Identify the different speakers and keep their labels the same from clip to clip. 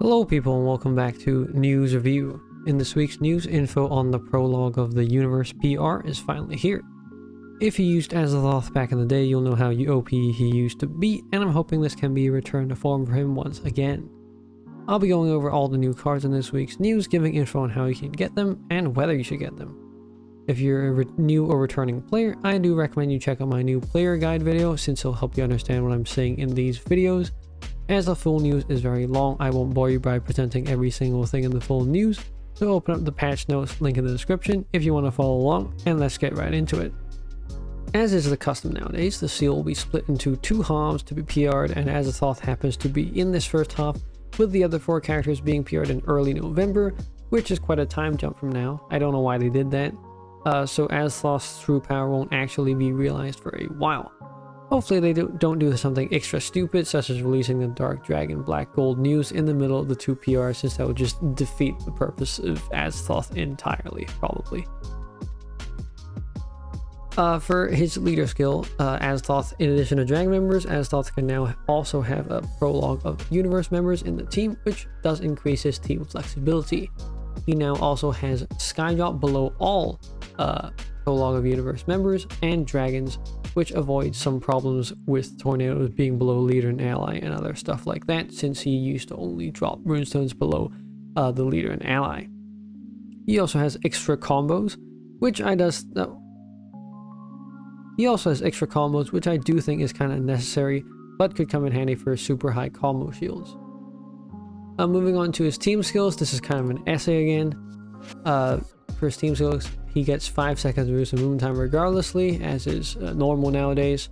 Speaker 1: Hello people and welcome back to News Review. In this week's news, info on the prologue of the Universe PR is finally here. If you used Azathoth back in the day, you'll know how OP he used to be, and I'm hoping this can be a return to form for him once again. I'll be going over all the new cards in this week's news, giving info on how you can get them and whether you should get them. If you're a new or returning player, I do recommend you check out my new player guide video since it'll help you understand what I'm saying in these videos. As the full news is very long, I won't bore you by presenting every single thing in the full news, so open up the patch notes link in the description if you want to follow along, and let's get right into it. As is the custom nowadays, the seal will be split into two halves to be PR'd, and Azathoth happens to be in this first half, with the other four characters being PR'd in early November, which is quite a time jump from now. I don't know why they did that. So Azathoth's true power won't actually be realized for a while. Hopefully they don't do something extra stupid, such as releasing the Dark Dragon Black Gold news in the middle of the two PRs, since that would just defeat the purpose of Azathoth entirely, probably. For his leader skill, Azathoth, in addition to Dragon members, Azathoth can now also have a prologue of Universe members in the team, which does increase his team flexibility. He now also has Skydrop below all prologue of Universe members and Dragons, which avoids some problems with tornadoes being below leader and ally and other stuff like that, since he used to only drop runestones below the leader and ally. He also has extra combos, which I do think is kind of necessary, but could come in handy for super high combo shields. Moving on to his team skills, this is kind of an essay again. For his team skills, he gets 5 seconds of boost of movement time regardlessly, as is normal nowadays.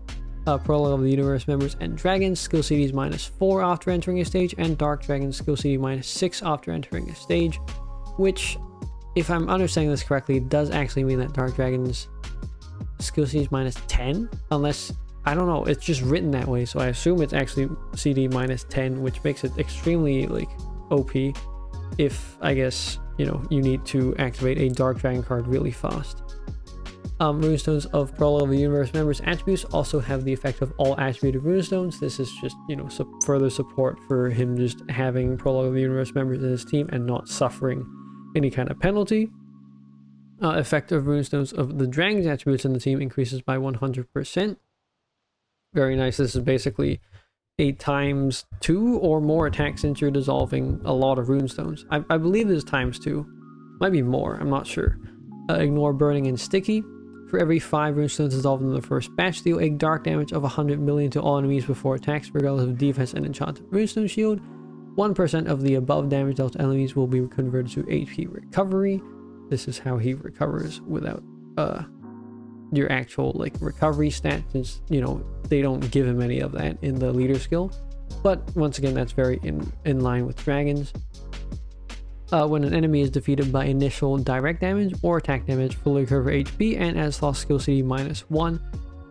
Speaker 1: Prologue of the Universe members and Dragons, skill CD is -4 after entering a stage, and Dark Dragons skill CD -6 after entering a stage, which, if I'm understanding this correctly, does actually mean that Dark Dragons skill CD is -10, unless, I don't know, it's just written that way, so I assume it's actually CD -10, which makes it extremely OP if, I guess, you need to activate a Dark Dragon card really fast. Runestones of Prologue of the Universe members attributes also have the effect of all attributed runestones. This is just, further support for him just having Prologue of the Universe members in his team and not suffering any kind of penalty. Effect of runestones of the Dragon's attributes in the team increases by 100%. Very nice. This is basically a ×2 or more attack since you're dissolving a lot of runestones. I believe it's ×2. Might be more, I'm not sure. Ignore burning and sticky. For every 5 runestones dissolved in the first batch, deal a dark damage of 100 million to all enemies before attacks, regardless of defense and enchanted runestone shield. 1% of the above damage dealt to enemies will be converted to HP recovery. This is how he recovers without your actual recovery stat, since they don't give him any of that in the leader skill. But once again, that's very in line with Dragons. When an enemy is defeated by initial direct damage or attack damage, fully recover HP, and Azathoth skill CD -1.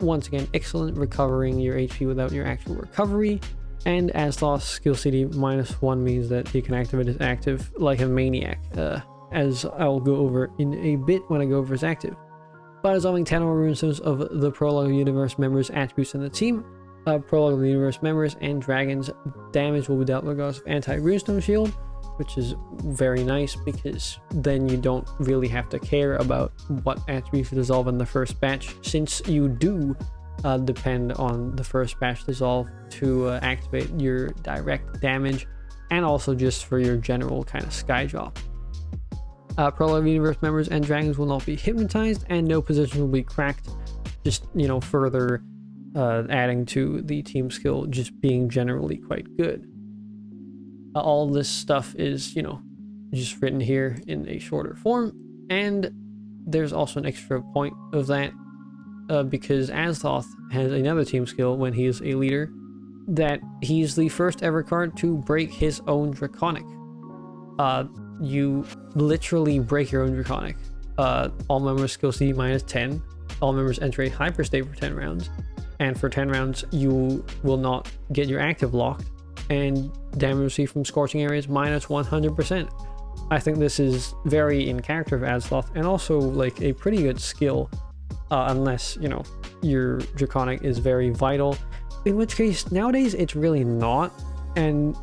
Speaker 1: Once again, excellent, recovering your HP without your actual recovery. And Azathoth skill CD -1 means that he can activate his active like a maniac, as I'll go over in a bit when I go over his active. By dissolving 10 or more runestones of the Prologue of the Universe members attributes in the team, Prologue of the Universe members and Dragons damage will be dealt regardless of anti-runestone shield, which is very nice because then you don't really have to care about what attributes dissolve in the first batch, since you do depend on the first batch dissolve to activate your direct damage, and also just for your general kind of sky drop. Prologue Universe members and Dragons will not be hypnotized, and no position will be cracked, just further adding to the team skill just being generally quite good. All this stuff is just written here in a shorter form, and there's also an extra point of that because Azathoth has another team skill when he is a leader, that he's the first ever card to break his own Draconic. You literally break your own Draconic. All members skill CD -10. All members enter a hyper state for 10 rounds. And for 10 rounds, you will not get your active locked. And damage received from scorching areas -100%. I think this is very in character of Azathoth, and also a pretty good skill. Unless, your Draconic is very vital. In which case, nowadays, it's really not. And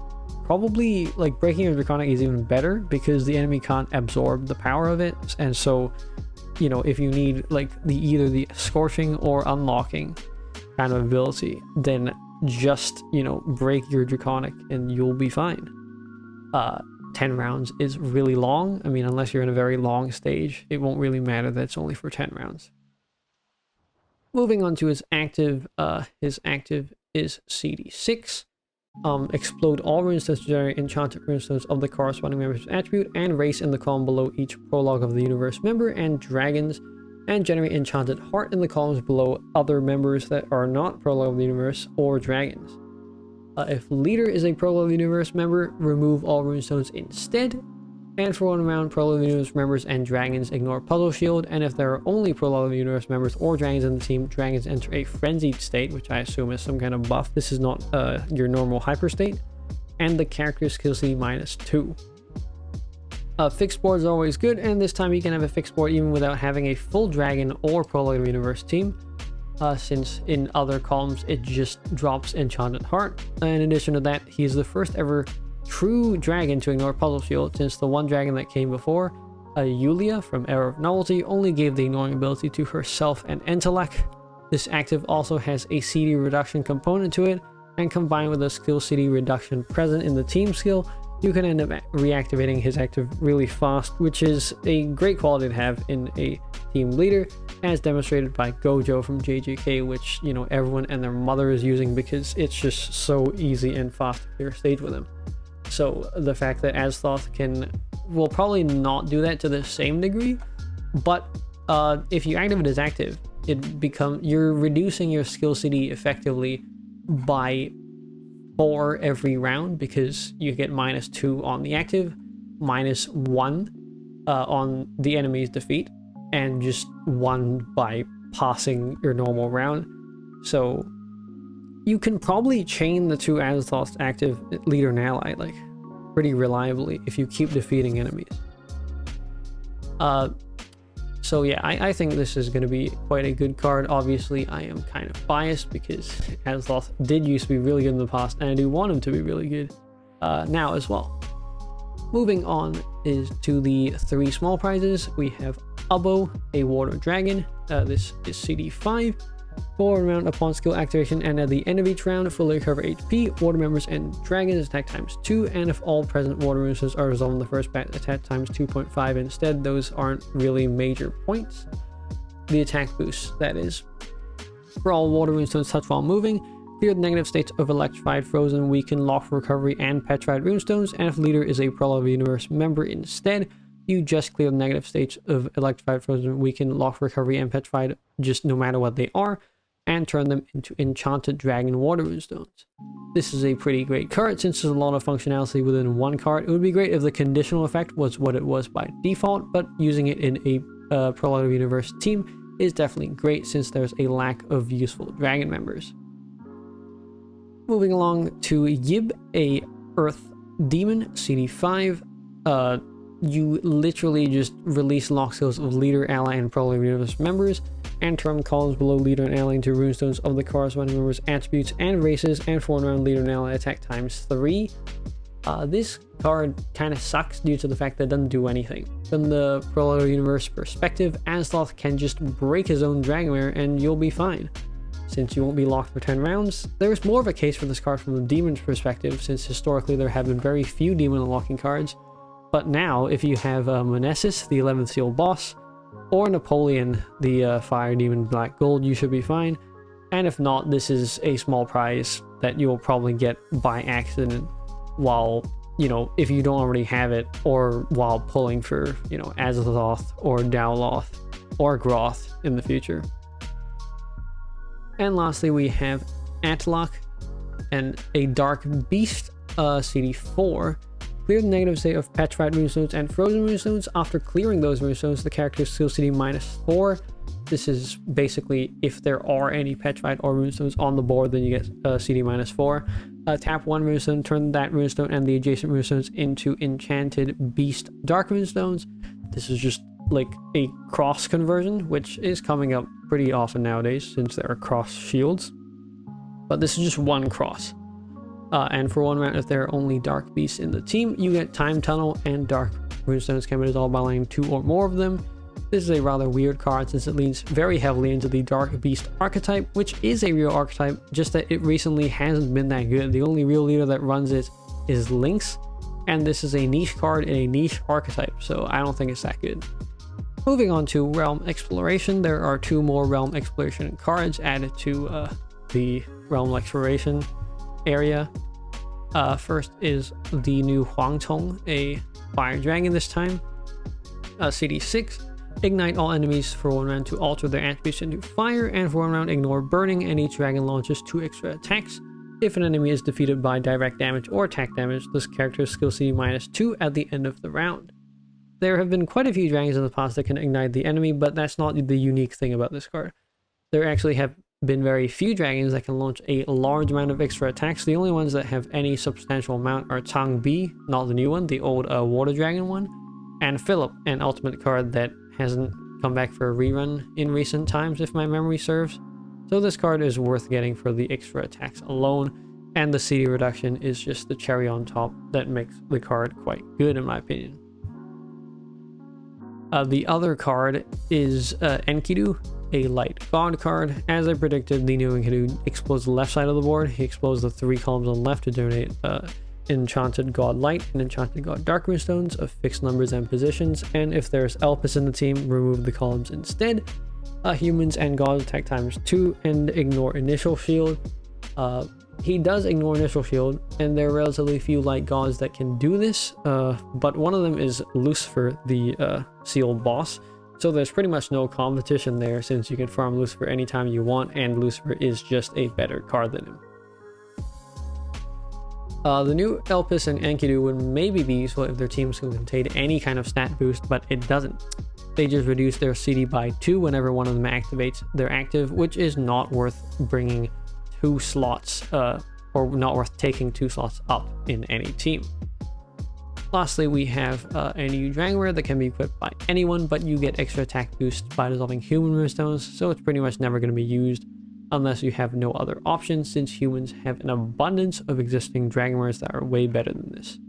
Speaker 1: probably, like, breaking a Draconic is even better because the enemy can't absorb the power of it. And so, you know, if you need like either the Scorching or Unlocking kind of ability, then just, you know, break your Draconic and you'll be fine. 10 rounds is really long. I mean, unless you're in a very long stage, it won't really matter that it's only for 10 rounds. Moving on to his active is CD6. Explode all runestones to generate enchanted runestones of the corresponding member's attribute and race in the column below each Prologue of the Universe member and dragons, and generate enchanted heart in the columns below other members that are not Prologue of the Universe or dragons. If leader is a Prologue of the Universe member, remove all runestones instead. And for 1 round, Prologue of the Universe members and dragons ignore Puzzle Shield. And if there are only Prologue of the Universe members or dragons in the team, dragons enter a frenzied state, which I assume is some kind of buff. This is not your normal hyper state. And the character's skill CD -2. Fixed board is always good, and this time you can have a fixed board even without having a full dragon or Prologue of the Universe team. Since in other columns it just drops Enchanted Heart. In addition to that, he is the first ever true dragon to ignore Puzzle Shield, since the one dragon that came before, Yulia from Era of Novelty, only gave the ignoring ability to herself and Atlach. This active also has a CD reduction component to it, and combined with a skill CD reduction present in the team skill, you can end up reactivating his active really fast, which is a great quality to have in a team leader, as demonstrated by Gojo from JJK, which, you know, everyone and their mother is using because it's just so easy and fast to clear stage with him. So the fact that Azathoth will probably not do that to the same degree, but if you activate his active, you're reducing your skill CD effectively by 4 every round, because you get -2 on the active, -1 on the enemy's defeat, and just 1 by passing your normal round. So you can probably chain the 2 Azathoths active leader and ally like pretty reliably if you keep defeating enemies. So yeah, I think this is going to be quite a good card. Obviously, I am kind of biased because Azathoth did used to be really good in the past, and I do want him to be really good now as well. Moving on is to the 3 small prizes. We have Ubbo, a Water Dragon. This is CD5. For 1 round upon skill activation, and at the end of each round, fully recover HP. Water members and dragons attack ×2, and if all present water runestones are resolved in the first batch, attack ×2.5 instead. Those aren't really major points. The attack boost, that is. For all water runestones touched while moving, clear the negative states of electrified, frozen, weakened, locked for recovery, and petrified runestones, and if leader is a Prologue of the Universe member instead, you just clear the negative states of electrified, frozen, weakened, locked for recovery, and petrified, just no matter what they are, and turn them into enchanted dragon water runestones. This is a pretty great card since there's a lot of functionality within 1 card. It would be great if the conditional effect was what it was by default, but using it in a Prologue of the Universe team is definitely great since there's a lack of useful dragon members. Moving along to Yibb, a Earth Demon, CD5. You literally just release lock skills of leader, ally, and Prologue of the Universe members, and turn columns below leader and ally into runestones of the corresponding members' attributes and races, and for 1 round leader and ally attack ×3. This card kind of sucks due to the fact that it doesn't do anything. From the Prologue of the Universe perspective, Azathoth can just break his own Dragonmare and you'll be fine, since you won't be locked for 10 rounds. There's more of a case for this card from the demon's perspective, since historically there have been very few demon unlocking cards. But now, if you have Monesis, the 11th seal boss, or Napoleon, the fire demon black gold, you should be fine. And if not, this is a small prize that you'll probably get by accident while, you know, if you don't already have it, or while pulling for, you know, Azathoth or Dowloth or Groth in the future. And lastly, we have Atlach, and a Dark Beast, CD4. Clear the negative state of petrified runestones and frozen runestones. After clearing those runestones, the character's skill CD -4. This is basically if there are any petrified or runestones on the board, then you get CD -4. Tap 1 runestone, turn that runestone and the adjacent runestones into enchanted beast dark runestones. This is just like a cross conversion, which is coming up pretty often nowadays since there are cross shields. But this is just 1 cross. And for 1 round, if there are only Dark Beasts in the team, you get Time Tunnel and Dark Runestones can be resolved by laying 2 or more of them. This is a rather weird card since it leans very heavily into the Dark Beast archetype, which is a real archetype, just that it recently hasn't been that good. The only real leader that runs it is Lynx, and this is a niche card in a niche archetype, so I don't think it's that good. Moving on to Realm Exploration, there are 2 more Realm Exploration cards added to the Realm Exploration area. First is the new Huangtong, a fire dragon this time. CD6, ignite all enemies for 1 round to alter their attributes into fire, and for 1 round ignore burning, and each dragon launches 2 extra attacks. If an enemy is defeated by direct damage or attack damage, this character's skill CD -2 at the end of the round. There have been quite a few dragons in the past that can ignite the enemy, but that's not the unique thing about this card. There actually have been very few dragons that can launch a large amount of extra attacks. The only ones that have any substantial amount are Changbi, not the new one, the old water dragon one, and Philip, an ultimate card that hasn't come back for a rerun in recent times if my memory serves. So this card is worth getting for the extra attacks alone, and the CD reduction is just the cherry on top that makes the card quite good in my opinion. The other card is Enkidu, a light god card. As I predicted, the new Enkidu explodes the left side of the board. He explodes the 3 columns on the left to donate Enchanted God Light and Enchanted God Dark Runestones of fixed numbers and positions, and if there's Elpis in the team, remove the columns instead. Humans and gods attack ×2 and ignore initial shield. He does ignore initial shield, and there are relatively few light gods that can do this, but one of them is Lucifer, the sealed boss. So there's pretty much no competition there since you can farm Lucifer anytime you want, and Lucifer is just a better card than him. The new Elpis and Enkidu would maybe be useful if their teams can contain any kind of stat boost, but it doesn't. They just reduce their CD by 2 whenever one of them activates their active, which is not worth bringing 2 slots, or not worth taking 2 slots up in any team. Lastly, we have a new Dragon Rare that can be equipped by anyone, but you get extra attack boost by dissolving human runestones, so it's pretty much never going to be used unless you have no other options, since humans have an abundance of existing Dragon Rares that are way better than this.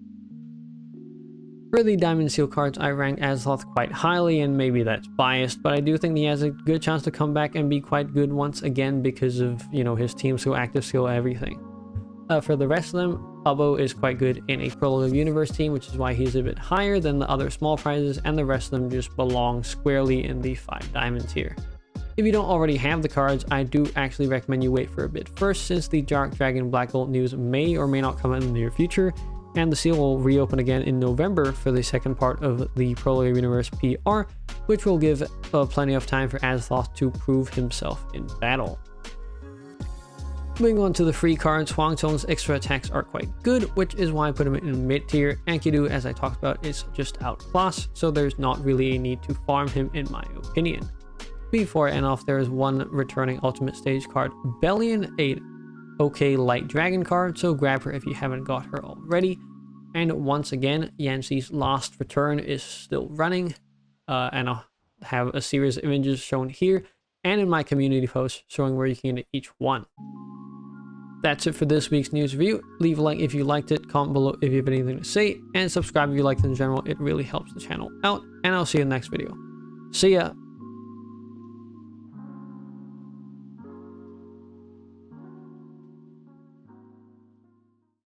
Speaker 1: For the Diamond Seal cards, I rank Azathoth quite highly, and maybe that's biased, but I do think he has a good chance to come back and be quite good once again because of, you know, his team skill, active skill, everything. For the rest of them, Ubbo is quite good in a Prologue Universe team, which is why he's a bit higher than the other small prizes, and the rest of them just belong squarely in the 5 diamond tier. If you don't already have the cards, I do actually recommend you wait for a bit first, since the Dark Dragon Black Gold news may or may not come out in the near future, and the seal will reopen again in November for the second part of the Prologue Universe PR, which will give plenty of time for Azathoth to prove himself in battle. Moving on to the free cards, Huangtong's extra attacks are quite good, which is why I put him in mid tier. Enkidu, as I talked about, is just outclassed, so there's not really a need to farm him in my opinion. Before I end off, there is one returning ultimate stage card, Bellion, a okay light dragon card, so grab her if you haven't got her already. And once again, Yanxi's last return is still running, and I'll have a series of images shown here and in my community post showing where you can get each one. That's it for this week's news review. Leave a like if you liked it, comment below if you have anything to say, and subscribe if you liked it in general. It really helps the channel out, and I'll see you in the next video. See ya!